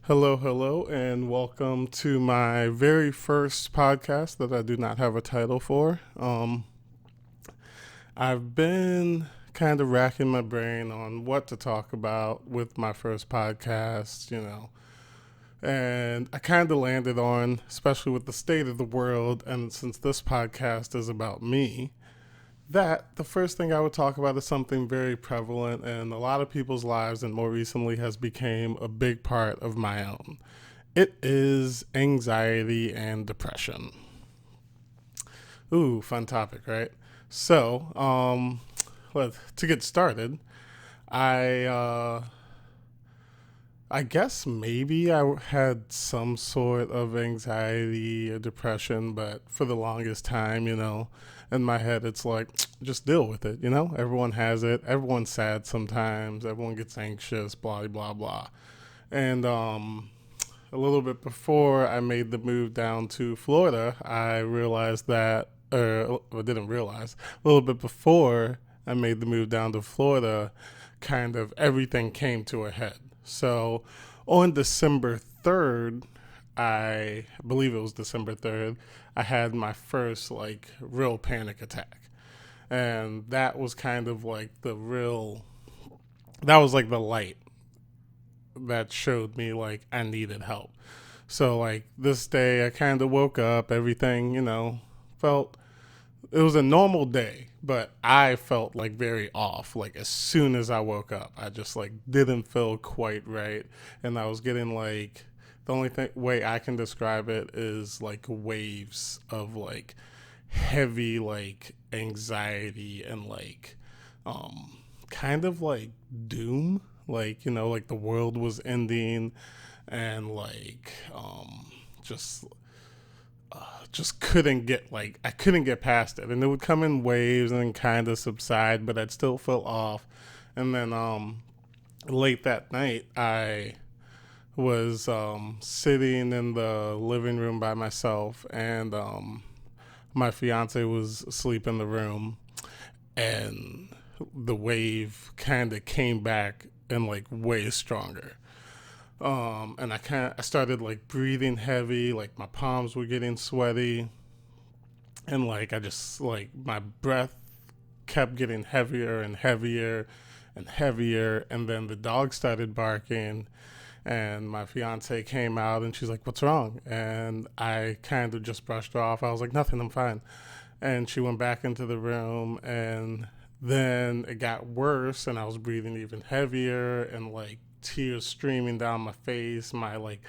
Hello, hello, and welcome to my very first podcast that I do not have a title for. I've been kind of racking my brain on what to talk about with my first podcast, and I kind of landed on, especially with the state of the world, and since this podcast is about me, that the first thing I would talk about is something very prevalent in a lot of people's lives and more recently has become a big part of my own. It is anxiety and depression. Ooh, fun topic, right? So, to get started, I I guess maybe I had some sort of anxiety or depression, but for the longest time, in my head, it's like, just deal with it, Everyone has it. Everyone's sad sometimes. Everyone gets anxious, blah, blah, blah. And a little bit before I made the move down to Florida, I realized that, or I didn't realize, a little bit before I made the move down to Florida, kind of everything came to a head. So on December 3rd, I believe it was December 3rd, I had my first like real panic attack. And that was kind of like that was like the light that showed me like I needed help. So like this day I kind of woke up, everything, felt it was a normal day, but I felt like very off. Like as soon as I woke up, I just like didn't feel quite right, and I was getting like the only way I can describe it is like waves of like heavy like anxiety and like kind of like doom, like like the world was ending, and like just couldn't get like I couldn't get past it, and it would come in waves and then kind of subside, but I'd still feel off. And then late that night, I was sitting in the living room by myself, and my fiance was asleep in the room, and the wave kind of came back and like way stronger. And I started like breathing heavy, like my palms were getting sweaty, and like I just like my breath kept getting heavier and heavier and heavier, and then the dog started barking, and my fiance came out and she's like, "What's wrong?" And I kind of just brushed her off. I was like, "Nothing, I'm fine." And she went back into the room, and then it got worse, and I was breathing even heavier, and like tears streaming down my face. My like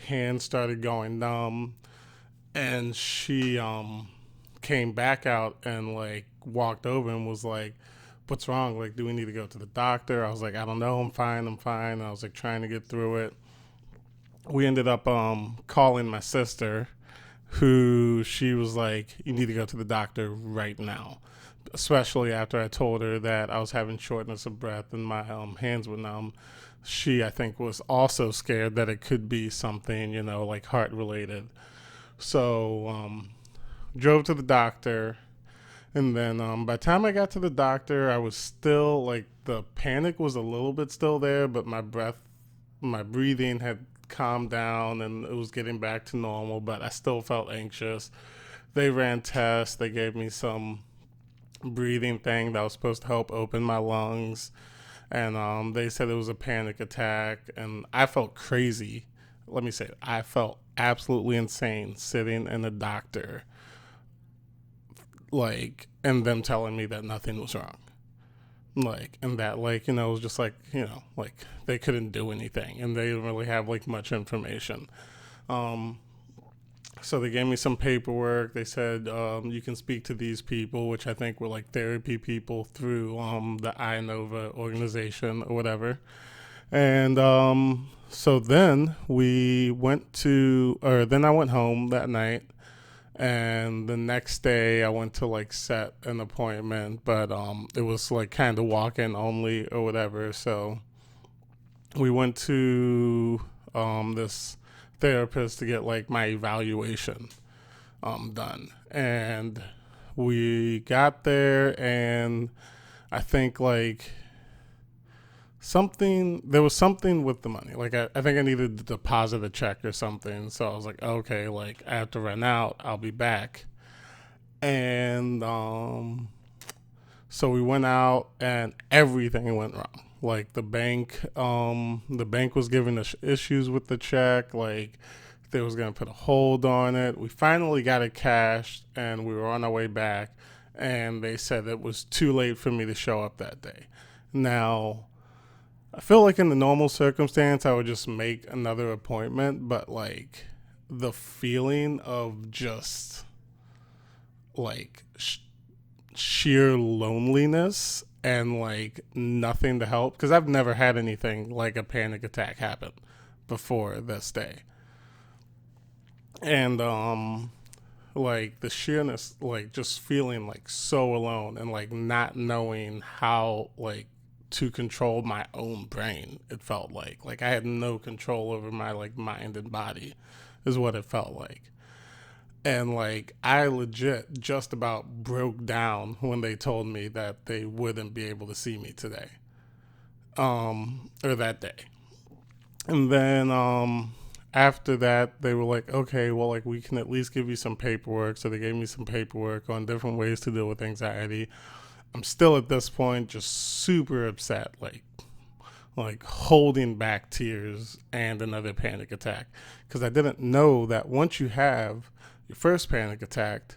hands started going numb, and she came back out and like walked over and was like, "What's wrong? Like, do we need to go to the doctor?" I was like, "I don't know, I'm fine, I'm fine." And I was like trying to get through it. We ended up calling my sister, who she was like, "You need to go to the doctor right now." Especially after I told her that I was having shortness of breath and my hands were numb. She, I think, was also scared that it could be something, like heart related. So, drove to the doctor. And then by the time I got to the doctor, I was still like the panic was a little bit still there, but my breathing had calmed down and it was getting back to normal, but I still felt anxious. They ran tests, they gave me some breathing thing that was supposed to help open my lungs, and they said it was a panic attack, and I felt crazy. Let me say, I felt absolutely insane sitting in a doctor, like, and them telling me that nothing was wrong. Like, and that, like, it was just like, like they couldn't do anything and they didn't really have like much information. Um, so they gave me some paperwork. They said you can speak to these people, which I think were like therapy people through the INOVA organization or whatever. And so then then I went home that night, and the next day I went to like set an appointment, but it was like kind of walk-in only or whatever. So we went to this therapist to get like my evaluation done, and we got there, and I think like there was something with the money. Like I think I needed to deposit a check or something. So I was like, okay, like I have to run out. I'll be back. And so we went out and everything went wrong. Like the bank was giving us issues with the check. Like they was gonna put a hold on it. We finally got it cashed and we were on our way back. And they said it was too late for me to show up that day. Now, I feel like in the normal circumstance, I would just make another appointment, but like the feeling of just like sheer loneliness and like nothing to help, because I've never had anything like a panic attack happen before this day. And like the sheerness, like just feeling like so alone and like not knowing how like to control my own brain. It felt like I had no control over my like mind and body is what it felt like. And like I legit just about broke down when they told me that they wouldn't be able to see me today, or that day. And then after that, they were like, okay, well, like we can at least give you some paperwork. So they gave me some paperwork on different ways to deal with anxiety. I'm still at this point just super upset, like holding back tears and another panic attack, because I didn't know that once you have your first panic attack,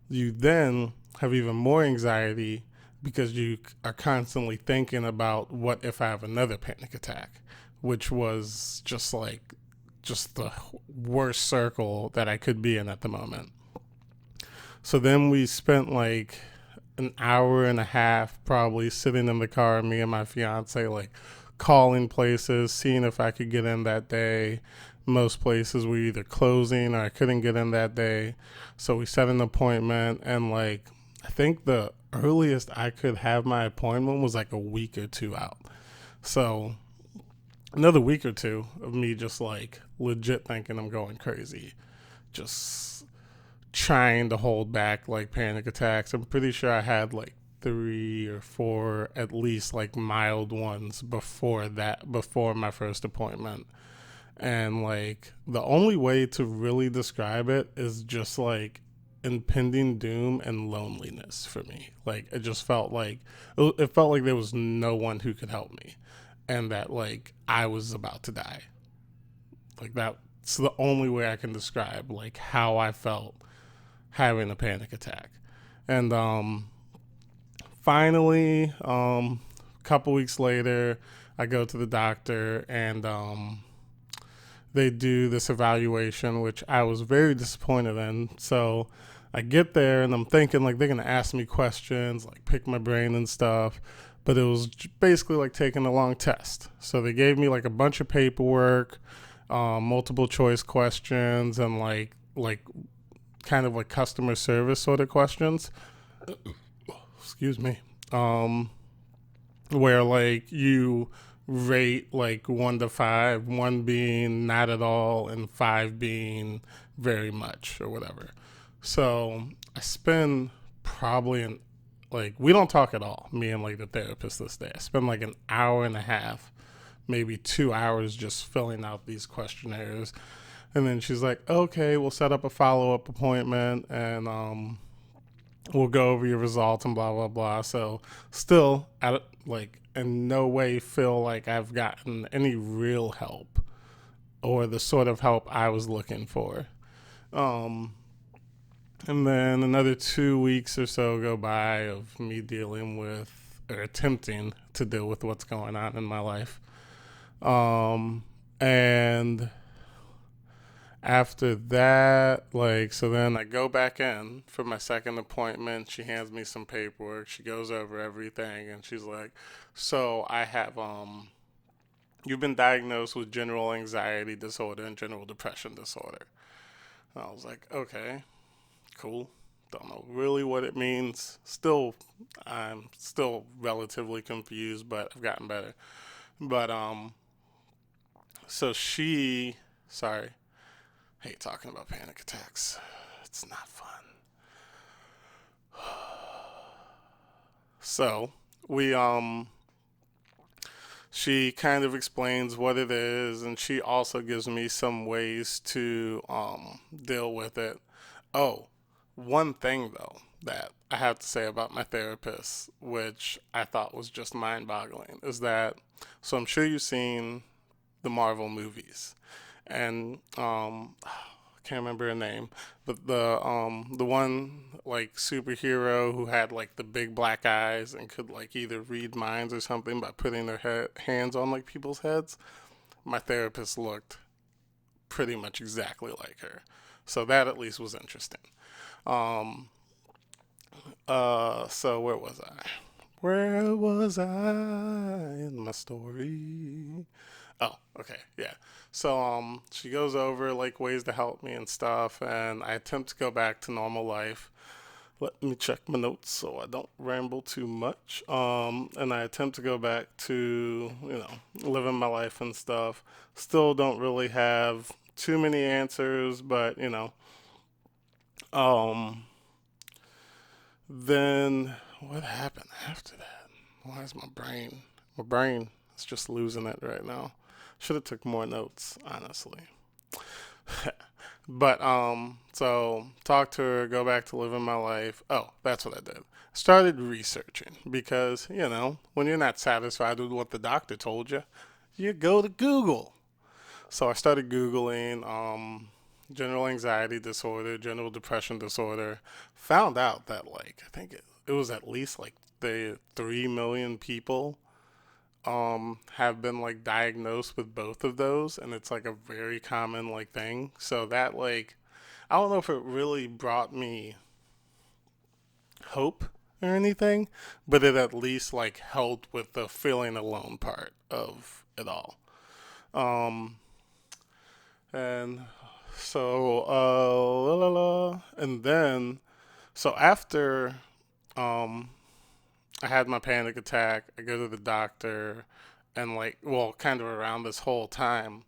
you then have even more anxiety because you are constantly thinking about what if I have another panic attack, which was just the worst circle that I could be in at the moment. So then we spent like an hour and a half probably sitting in the car, me and my fiance, like calling places, seeing if I could get in that day. Most places were either closing or I couldn't get in that day. So we set an appointment, and like I think the earliest I could have my appointment was like a week or two out. So another week or two of me just like legit thinking I'm going crazy, just trying to hold back like panic attacks. I'm pretty sure I had like 3 or 4 at least like mild ones before my first appointment. And like the only way to really describe it is just like impending doom and loneliness for me. Like it felt like there was no one who could help me, and that like I was about to die. Like that's the only way I can describe like how I felt having a panic attack. And finally, a couple weeks later, I go to the doctor, and they do this evaluation, which I was very disappointed in. So I get there and I'm thinking like they're gonna ask me questions, like pick my brain and stuff. But it was basically like taking a long test. So they gave me like a bunch of paperwork, multiple choice questions, and like kind of like customer service sort of questions. Excuse me. Where like you rate like 1 to 5, 1 being not at all and 5 being very much or whatever. So I spend probably like we don't talk at all, me and like the therapist this day. I spend like an hour and a half, maybe 2 hours just filling out these questionnaires. And then she's like, okay, we'll set up a follow-up appointment, and we'll go over your results and blah blah blah. So still like in no way feel like I've gotten any real help or the sort of help I was looking for. um and then another 2 weeks or so go by of me dealing with, or attempting to deal with, what's going on in my life. And after that, like, so then I go back in for my second appointment. She hands me some paperwork. She goes over everything, and she's like, so I have, you've been diagnosed with general anxiety disorder and general depression disorder. And I was like, okay, cool. Don't know really what it means. I'm still relatively confused, but I've gotten better. But, so sorry, hate talking about panic attacks. It's not fun. So we she kind of explains what it is, and she also gives me some ways to deal with it. Oh, one thing though that I have to say about my therapist, which I thought was just mind boggling, is that so I'm sure you've seen the Marvel movies, and I can't remember her name, but the one like superhero who had like the big black eyes and could like either read minds or something by putting their hands on like people's heads. My therapist looked pretty much exactly like her, so that at least was interesting. Um, so where was I? Where was I in my story? Oh, okay, yeah. So she goes over like ways to help me and stuff, and I attempt to go back to normal life. Let me check my notes so I don't ramble too much. And I attempt to go back to, living my life and stuff. Still don't really have too many answers, but um, then what happened after that? Why is my brain is just losing it right now. Should have took more notes, honestly. But so talk to her, go back to living my life. Oh, that's what I did. Started researching because, when you're not satisfied with what the doctor told you, you go to Google. So I started Googling general anxiety disorder, general depression disorder. Found out that like I think it was at least like the 3 million people have been like diagnosed with both of those, and it's like a very common like thing. So that like I don't know if it really brought me hope or anything, but it at least like helped with the feeling alone part of it all. Um, and so la, la, la. And then so after um I had my panic attack, I go to the doctor, and like well, kind of around this whole time,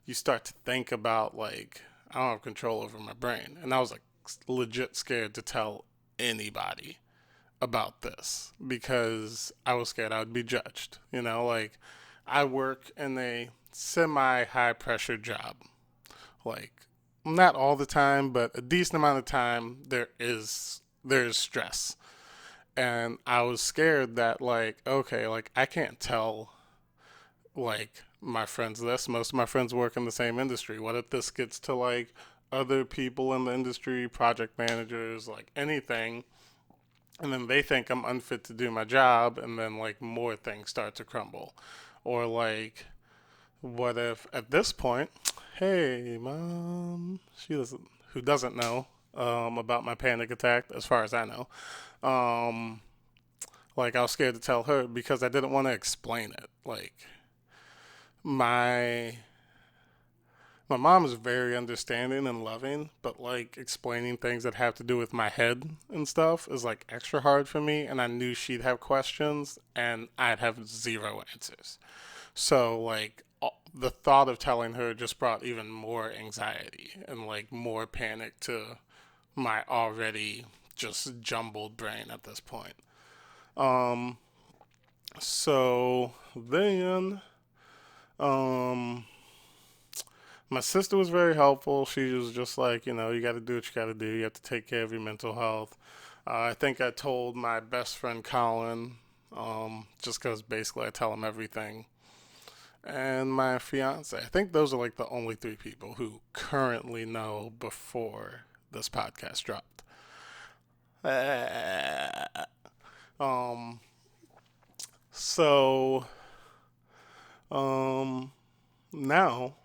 you start to think about like I don't have control over my brain, and I was like legit scared to tell anybody about this because I was scared I would be judged. Like I work in a semi high pressure job. Like not all the time, but a decent amount of time there is stress. And I was scared that like okay, like I can't tell like my friends this. Most of my friends work in the same industry. What if this gets to like other people in the industry, project managers, like anything, and then they think I'm unfit to do my job, and then like more things start to crumble. Or like, what if at this point, hey mom, who doesn't know about my panic attack, as far as I know, um, like I was scared to tell her because I didn't want to explain it. Like my my mom is very understanding and loving, but like explaining things that have to do with my head and stuff is like extra hard for me. And I knew she'd have questions and I'd have zero answers. So, like, the thought of telling her just brought even more anxiety and like more panic to my already just jumbled brain at this point. Um, so then, um, my sister was very helpful. She was just like, you got to do what you got to do. You have to take care of your mental health. I think I told my best friend Colin, just because basically I tell him everything. And my fiance. I think those are like the only three people who currently know before this podcast dropped. Um, so, um, now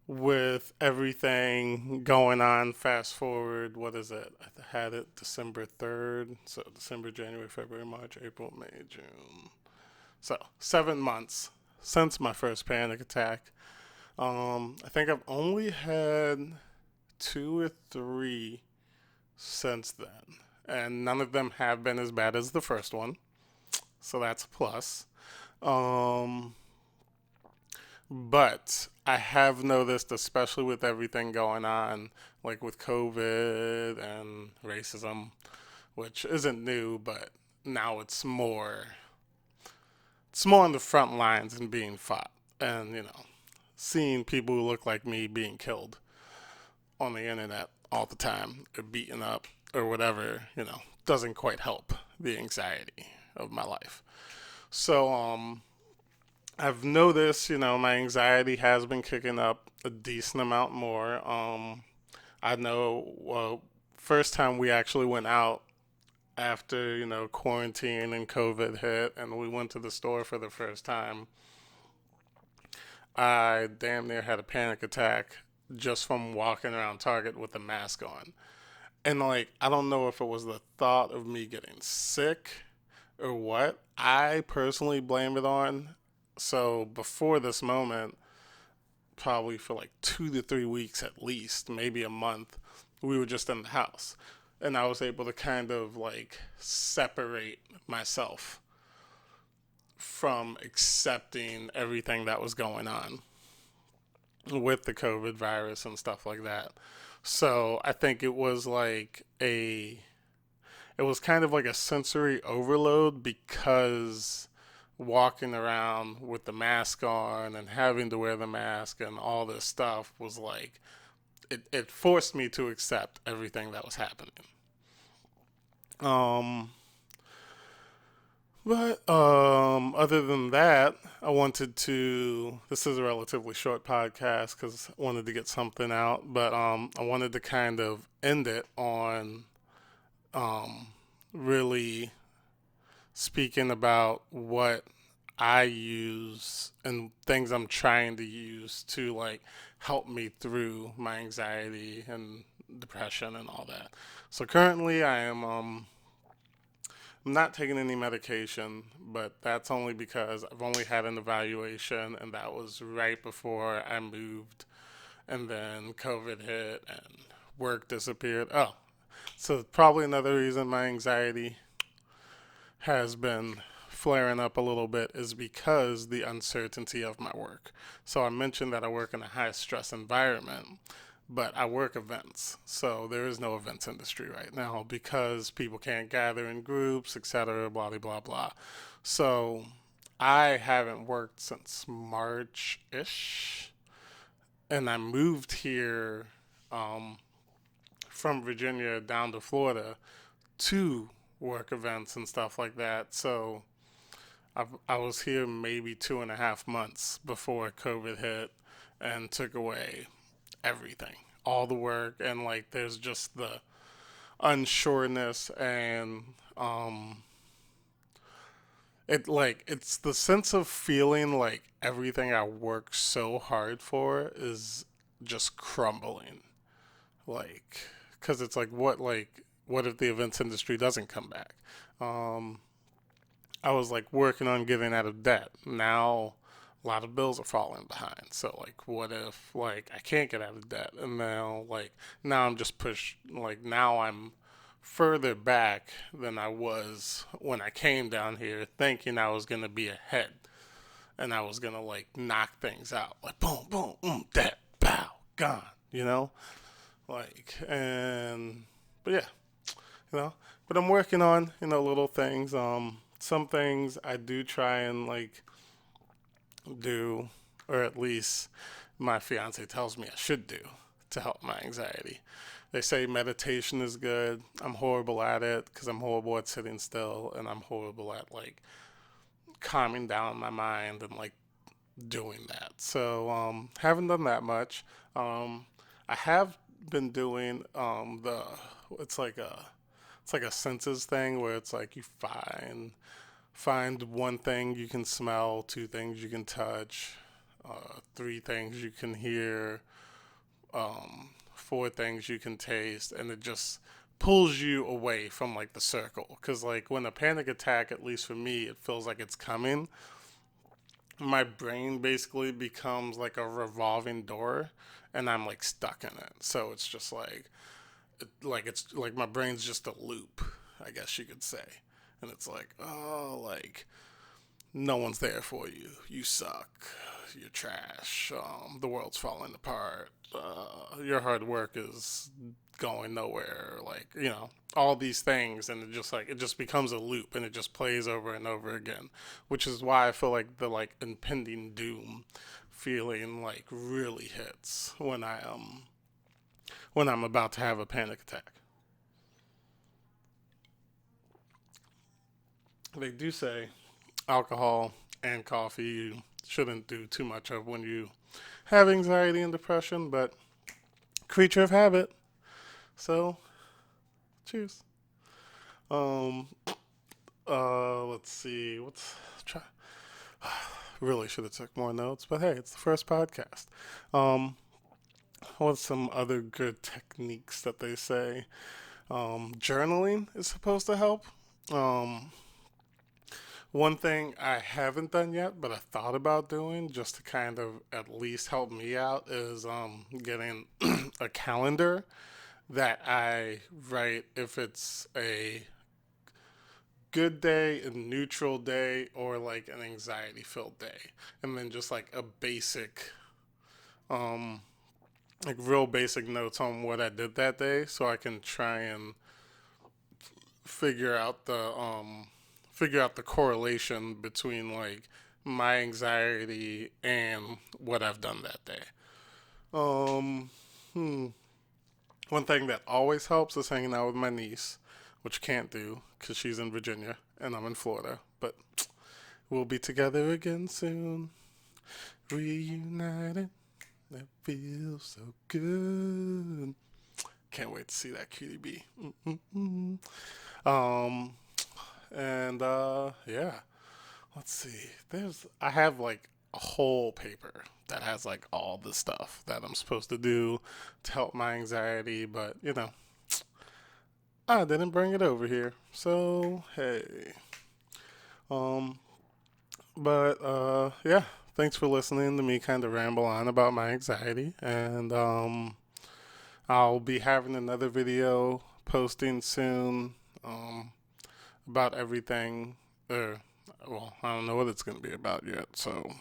with everything going on, fast forward, what is it? I had it December 3rd. So December, January, February, March, April, May, June. So 7 months since my first panic attack. I think I've only had two or three since then. And none of them have been as bad as the first one. So that's a plus. Um, But I have noticed, especially with everything going on, like with COVID and racism, which isn't new, but now it's more it's more on the front lines and being fought, and seeing people who look like me being killed on the internet all the time or beaten up or whatever, doesn't quite help the anxiety of my life. So I've noticed, my anxiety has been kicking up a decent amount more. I know, first time we actually went out after, quarantine and COVID hit and we went to the store for the first time, I damn near had a panic attack just from walking around Target with a mask on. And like, I don't know if it was the thought of me getting sick or what. I personally blame it on. So before this moment, probably for like 2 to 3 weeks at least, maybe a month, we were just in the house. And I was able to kind of like separate myself from accepting everything that was going on with the COVID virus and stuff like that. So I think it was kind of like a sensory overload because walking around with the mask on and having to wear the mask and all this stuff was like, it forced me to accept everything that was happening. Um, other than that, I wanted to. This is a relatively short podcast because I wanted to get something out, but I wanted to kind of end it on um, really speaking about what I use and things I'm trying to use to like help me through my anxiety and depression and all that. So currently, I'm not taking any medication, but that's only because I've only had an evaluation, and that was right before I moved, and then COVID hit and work disappeared. Oh, so probably another reason my anxiety has been flaring up a little bit is because the uncertainty of my work. So I mentioned that I work in a high stress environment, but I work events. So there is no events industry right now because people can't gather in groups, etc., blah, blah, blah, blah. So I haven't worked since March ish. And I moved here um, from Virginia down to Florida to work events and stuff like that. So I was here maybe 2.5 months before COVID hit and took away everything, all the work, and like there's just the unsureness and it's the sense of feeling like everything I worked so hard for is just crumbling. Like, because it's what if the events industry doesn't come back? Um, I was like working on getting out of debt. Now a lot of bills are falling behind. So like what if like I can't get out of debt and now I'm just pushed like now I'm further back than I was when I came down here thinking I was gonna be ahead and I was gonna like knock things out. Like boom, boom, debt, pow, gone, you know? And but yeah, you know. But I'm working on, little things. Some things I do try and like do, or at least my fiance tells me I should do to help my anxiety. They say meditation is good. I'm horrible at it because I'm horrible at sitting still, and I'm horrible at like calming down my mind and like doing that. So haven't done that much. I have been doing the it's like a it's like a senses thing where it's like you find one thing you can smell, two things you can touch, three things you can hear, four things you can taste, and it just pulls you away from like the circle. Because like when a panic attack, at least for me, it feels like it's coming. My brain basically becomes like a revolving door, and I'm like stuck in it. So it's just it's like my brain's just a loop, I guess you could say. And it's like, oh, like no one's there for you. You suck. You're trash. The world's falling apart. Your hard work is going nowhere. Like, all these things, and it just becomes a loop, and it just plays over and over again. Which is why I feel like the impending doom feeling really hits when I'm about to have a panic attack. They do say alcohol and coffee you shouldn't do too much of when you have anxiety and depression, but creature of habit. So, cheers. Um, let's see. What's try? Really should have took more notes, but hey, it's the first podcast. Um, what's some other good techniques that they say? Journaling is supposed to help. Um, One thing I haven't done yet, but I thought about doing just to kind of at least help me out is getting a calendar that I write if it's a good day, a neutral day, or an anxiety filled day. And then just a basic, um, real basic notes on what I did that day so I can try and figure out the correlation between my anxiety and what I've done that day. Um, hmm. One thing that always helps is hanging out with my niece, which can't do because she's in Virginia and I'm in Florida. But we'll be together again soon, reunited. That feels so good. Can't wait to see that cutie bee. Mm-mm-mm. Um, and yeah. Let's see. I have a whole paper that has all the stuff that I'm supposed to do to help my anxiety, but I didn't bring it over here. So, hey. Um but yeah, thanks for listening to me kind of ramble on about my anxiety, and I'll be having another video posting soon um about everything. Well, I don't know what it's going to be about yet. So,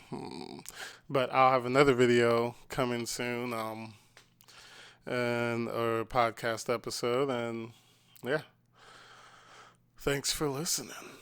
but I'll have another video coming soon, and or podcast episode, and yeah, thanks for listening.